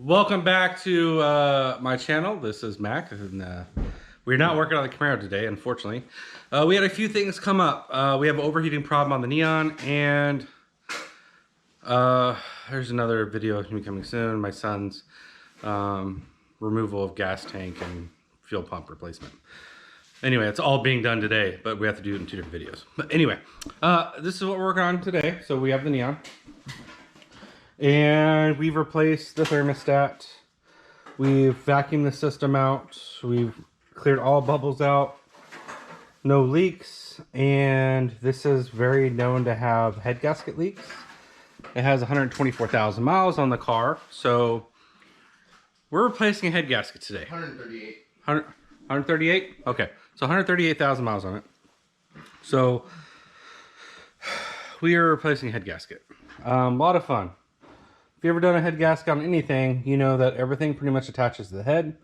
Welcome back to my channel. This is Mac, and we're not working on the Camaro today, unfortunately. We had a few things come up. We have an overheating problem on the Neon, and there's another video coming soon. My son's removal of gas tank and fuel pump replacement. Anyway, it's all being done today, but we have to do it in 2 different videos. But anyway, this is what we're working on today. So we have the Neon. And we've replaced the thermostat. We've vacuumed the system out. We've cleared all bubbles out. No leaks. And this is very known to have head gasket leaks. It has 124,000 miles on the car. So we're replacing a head gasket today. 138. 138? Okay. So 138,000 miles on it. So we are replacing a head gasket. A lot of fun. If you've ever done a head gasket on anything, you know that everything pretty much attaches to the head.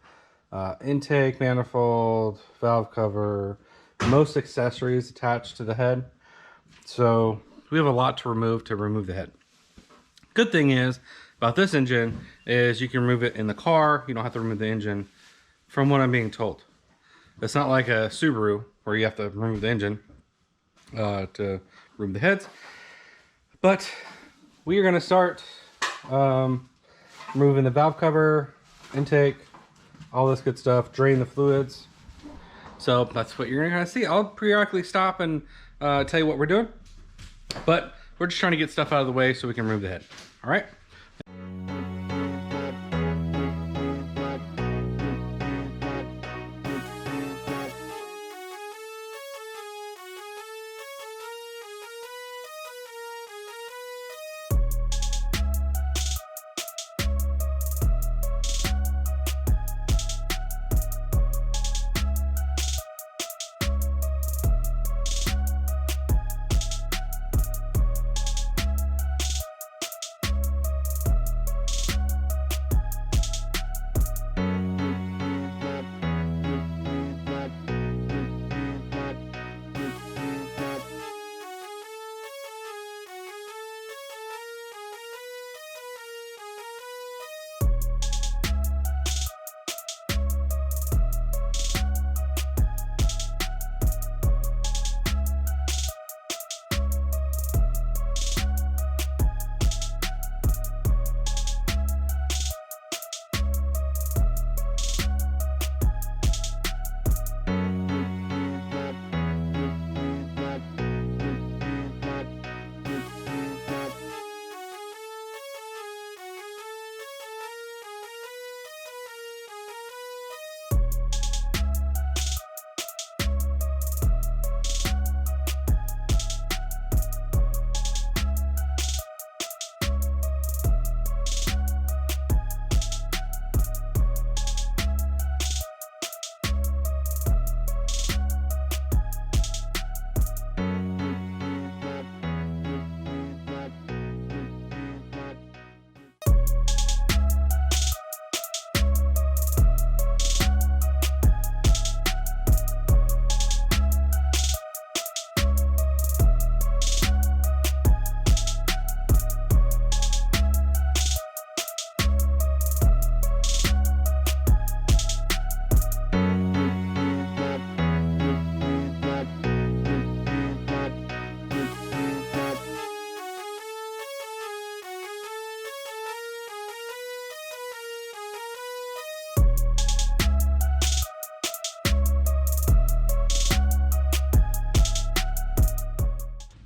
Intake, manifold, valve cover, most accessories attached to the head. So we have a lot to remove the head. Good thing is about this engine is you can remove it in the car. You don't have to remove the engine, from what I'm being told. It's not like a Subaru where you have to remove the engine to remove the heads. But we are going to start removing the valve cover, intake, all this good stuff, drain the fluids. So that's what you're gonna see. I'll periodically stop and tell you what we're doing, but we're just trying to get stuff out of the way so we can remove the head. All right.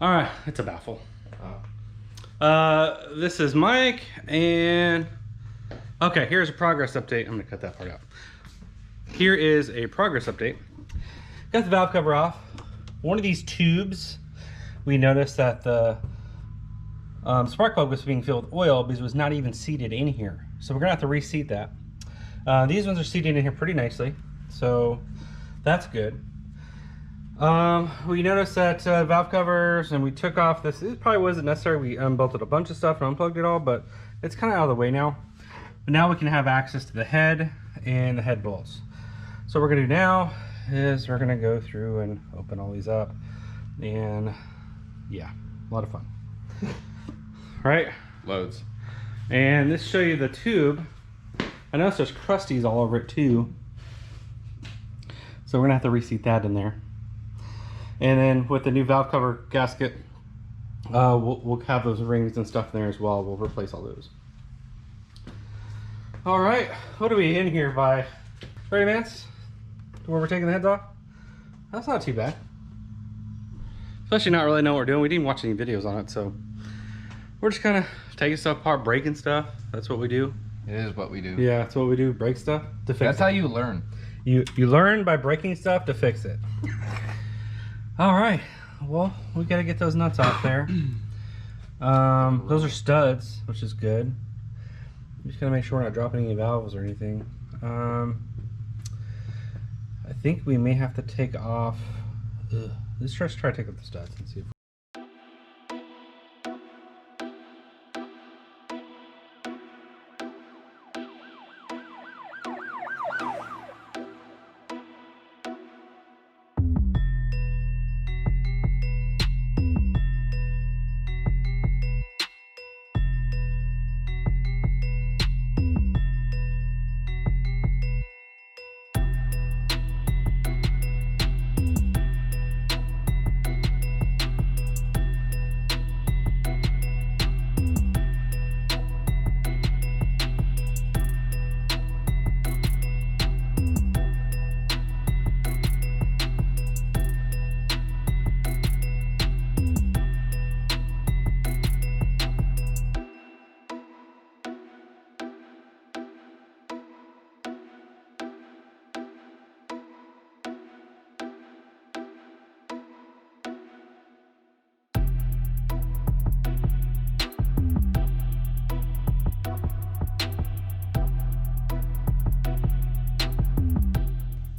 All right, it's a baffle. This is Mike, and okay, here's a progress update. I'm gonna cut that part out. Here is a progress update. Got the valve cover off. One of these tubes, we noticed that the spark plug was being filled with oil because it was not even seated in here. So we're gonna have to reseat that. These ones are seated in here pretty nicely, so that's good. We noticed that valve covers, and we took off this. It probably wasn't necessary. We unbolted a bunch of stuff and unplugged it all, but it's kind of out of the way now. But now we can have access to the head and the head bolts. So what we're gonna do now is we're gonna go through and open all these up, and yeah, a lot of fun. Right? Loads. And this show you the tube I noticed there's crusties all over it too. So we're gonna have to reseat that in there. And then with the new valve cover gasket, we'll have those rings and stuff in there as well. We'll replace all those. All right, what are we in here by? Ready, Vance? To where we're taking the heads off? That's not too bad. Especially not really know what we're doing. We didn't watch any videos on it, so we're just kind of taking stuff apart, breaking stuff. That's what we do. It is what we do. Yeah, that's what we do. Break stuff to fix it. That's how you learn. You learn by breaking stuff to fix it. All right. Well, we got to get those nuts off there. Those are studs, which is good. Just got to make sure we're not dropping any valves or anything. I think we may have to take off. Let's try to take off the studs and see if.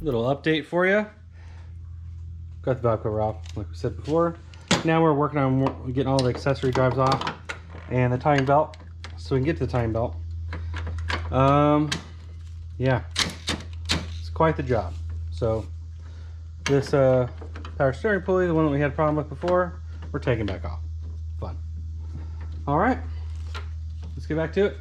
Little update for you. Got the valve cover off, like we said before. Now we're working on getting all the accessory drives off and the timing belt, so we can get to the timing belt. Yeah, it's quite the job. So this power steering pulley, the one that we had a problem with before, we're taking back off. Fun. All right, let's get back to it.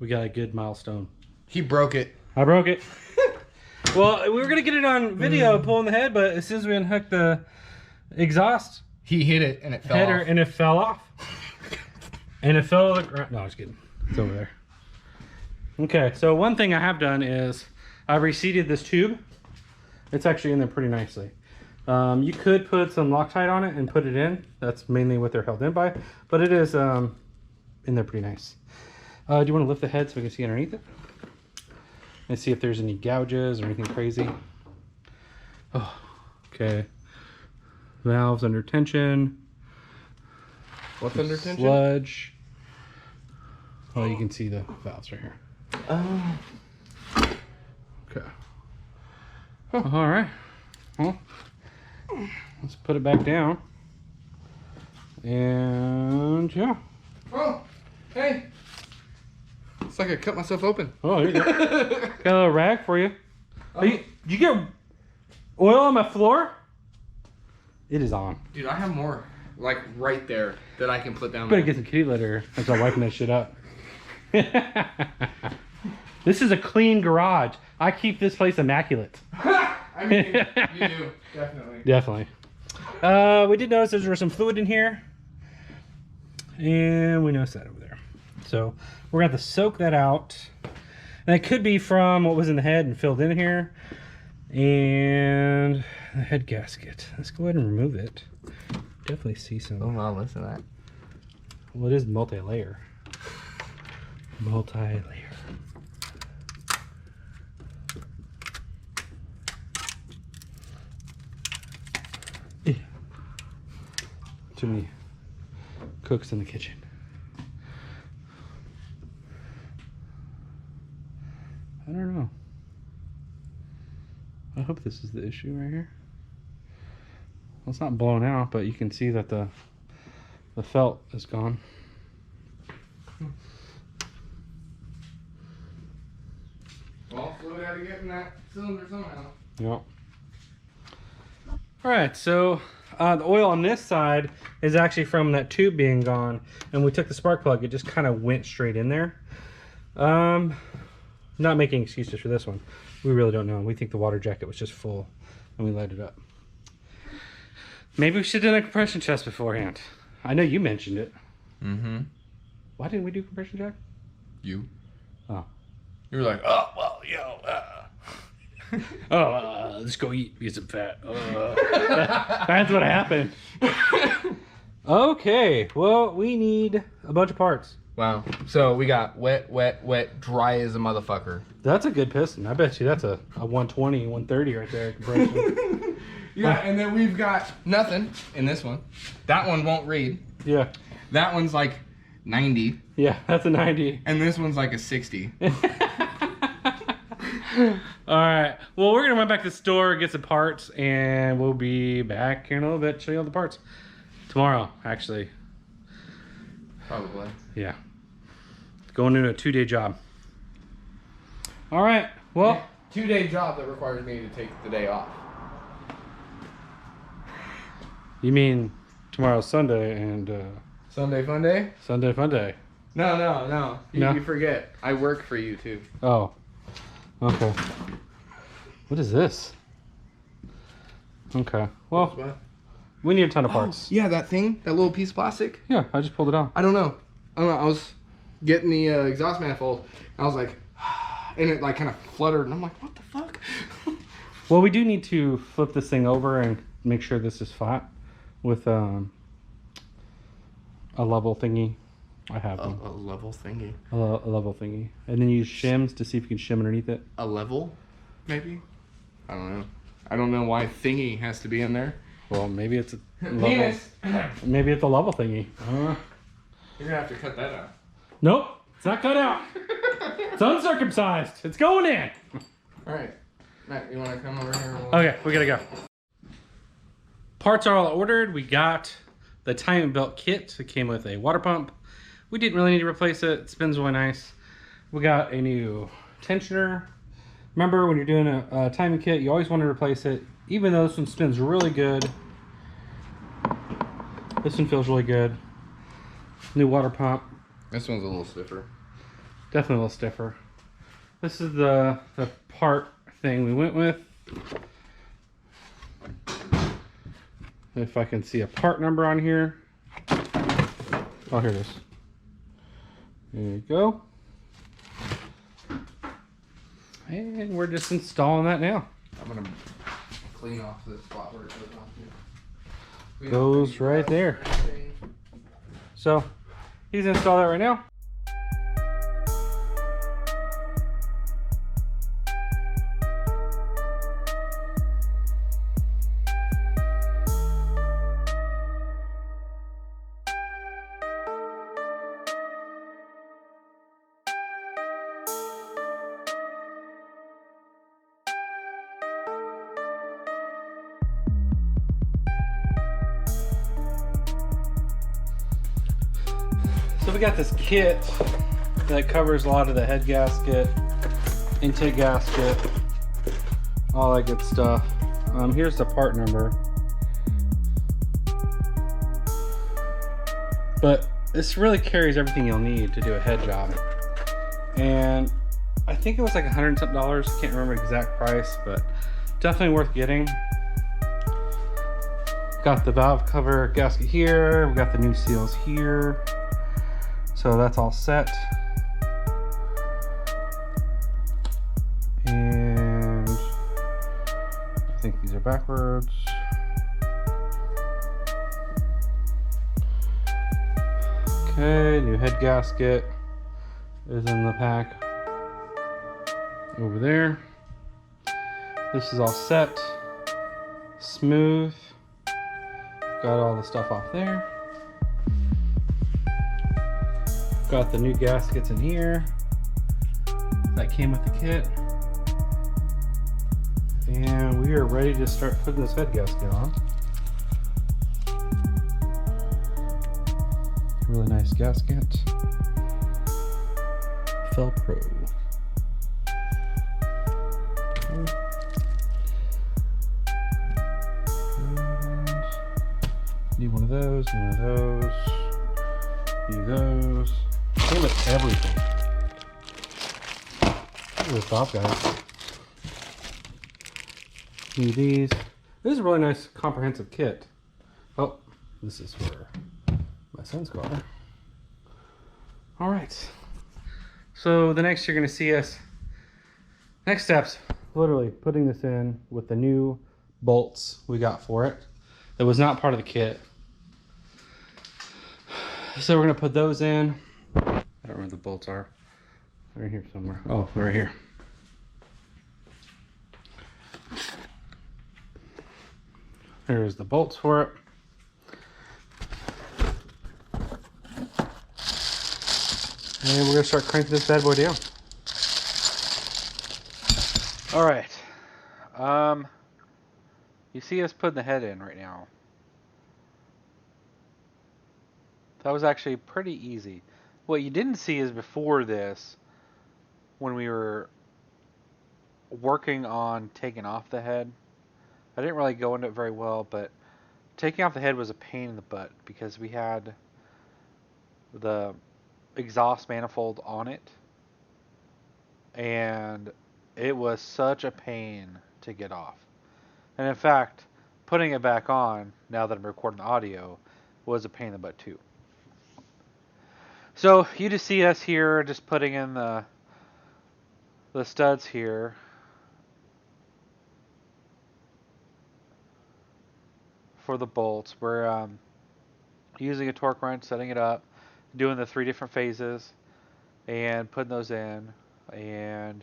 We got a good milestone. He broke it. I broke it. Well, we were gonna get it on video pulling the head, but as soon as we unhooked the exhaust, he hit it and it fell off. And it fell off. And it fell to the ground. No, I was kidding. It's over there. Okay, so one thing I have done is I've reseated this tube. It's actually in there pretty nicely. You could put some Loctite on it and put it in. That's mainly what they're held in by, but it is in there pretty nice. Do you want to lift the head so we can see underneath it? And see if there's any gouges or anything crazy. Oh, okay. Valves under tension. What's under tension? Sludge. Oh, you can see the valves right here. Oh. Okay. All right. Well, let's put it back down. And yeah. Oh, hey. It's like I cut myself open. Oh, here you go. Got a little rag for you. Oh. Did you get oil on my floor? It is on. Dude, I have more, like right there, that I can put down. Better get some kitty litter and start wiping that shit up. This is a clean garage. I keep this place immaculate. I mean, you do, definitely. Definitely. We did notice there was some fluid in here. And we noticed that over there. So we're going to have to soak that out. And it could be from what was in the head and filled in here. And the head gasket. Let's go ahead and remove it. Definitely see some. Oh wow, listen to that. Well, it is multi-layer. Multi-layer. Too many cooks in the kitchen. I don't know. I hope this is the issue right here. Well, it's not blown out, but you can see that the felt is gone. Well, fluid had to get in that cylinder somehow. Yep. All right, so the oil on this side is actually from that tube being gone, and we took the spark plug. It just kind of went straight in there. Not making excuses for this one. We really don't know. We think the water jacket was just full, and we light it up. Maybe we should have done a compression test beforehand. I know you mentioned it. Mm-hmm. Why didn't we do compression jack? You. Oh. You were like, oh, well, yo. Let's go get some fat. That's what happened. Okay, well, we need a bunch of parts. Wow. So we got wet, wet, wet, dry as a motherfucker. That's a good piston. I bet you that's a 120, 130 right there compression. Yeah, and then we've got nothing in this one. That one won't read. Yeah. That one's like 90. Yeah, that's a 90. And this one's like a 60. All right. Well, we're going to run back to the store, get some parts, and we'll be back in a little bit, show you all the parts. Tomorrow, actually. Probably. Yeah. Going into a 2-day job. All right. Well. Yeah, 2-day job that requires me to take the day off. You mean tomorrow's Sunday and Sunday fun day? Sunday fun day? No. No? You forget. I work for you too. Oh. Okay. What is this? Okay. Well, What? we need a ton of parts. Yeah, that thing, that little piece of plastic. Yeah, I just pulled it out. I don't know. I was getting the exhaust manifold. I was like, and it like kind of fluttered, and I'm like, what the fuck? Well, we do need to flip this thing over and make sure this is flat with a level thingy. I have one. A level thingy. A level thingy. And then use shims to see if you can shim underneath it. A level, maybe? I don't know. I don't know why thingy has to be in there. Well, maybe it's a level. Penis. Maybe it's a level thingy. You're gonna have to cut that out. Nope, it's not cut out. It's uncircumcised. It's going in. All right, Matt, you want to come over here? Okay, we gotta go. Parts are all ordered. We got the timing belt kit. It came with a water pump. We didn't really need to replace it. It spins really nice. We got a new tensioner. Remember, when you're doing a timing kit, you always want to replace it. Even though this one spins really good. This one feels really good. New water pump. This one's a little stiffer. Definitely a little stiffer. This is the part thing we went with. If I can see a part number on here. Oh, here it is. There you go. And we're just installing that now. I'm gonna clean off this spot where it goes off here. Goes right there. So he's installed that right now. So we got this kit that covers a lot of the head gasket, intake gasket, all that good stuff. Here's the part number. But this really carries everything you'll need to do a head job. And I think it was like $100 and something. Can't remember the exact price, but definitely worth getting. Got the valve cover gasket here. We got the new seals here. So that's all set. And I think these are backwards. Okay, new head gasket is in the pack over there. This is all set, smooth. Got all the stuff off there. Got the new gaskets in here that came with the kit. And we are ready to start putting this head gasket on. Really nice gasket. FL Pro. Okay. Need one of those, need one of those, need those. Came with everything. Look at the top, guys. Need these. This is a really nice comprehensive kit. Oh, this is for my son's car. Alright. So the next you're going to see us, next steps, literally putting this in with the new bolts we got for it. That was not part of the kit. So we're going to put those in. I don't know where the bolts are. They're here somewhere. Oh, they're right here. There's the bolts for it. And we're going to start cranking this bad boy down. Alright. You see us putting the head in right now. That was actually pretty easy. What you didn't see is before this, when we were working on taking off the head, I didn't really go into it very well, but taking off the head was a pain in the butt because we had the exhaust manifold on it, and it was such a pain to get off. And in fact, putting it back on, now that I'm recording the audio, was a pain in the butt too. So you just see us here just putting in the studs here. For the bolts, we're using a torque wrench, setting it up, doing the 3 different phases, and putting those in. And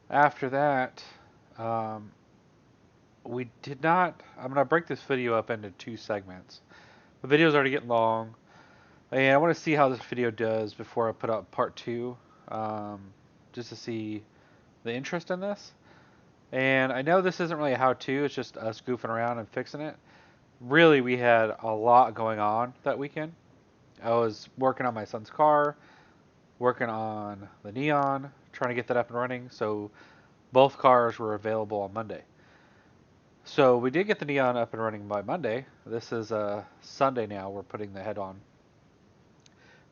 after that, we did not. I'm going to break this video up into 2 segments. The video's already getting long, and I want to see how this video does before I put out part 2, just to see the interest in this. And I know this isn't really a how-to, it's just us goofing around and fixing it. Really, we had a lot going on that weekend. I was working on my son's car, working on the Neon, trying to get that up and running, so both cars were available on Monday. So we did get the Neon up and running by Monday. This is Sunday now, we're putting the head on.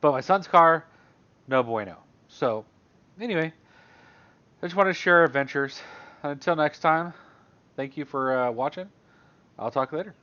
But my son's car, no bueno. So, anyway, I just wanted to share our adventures. Until next time, thank you for watching. I'll talk later.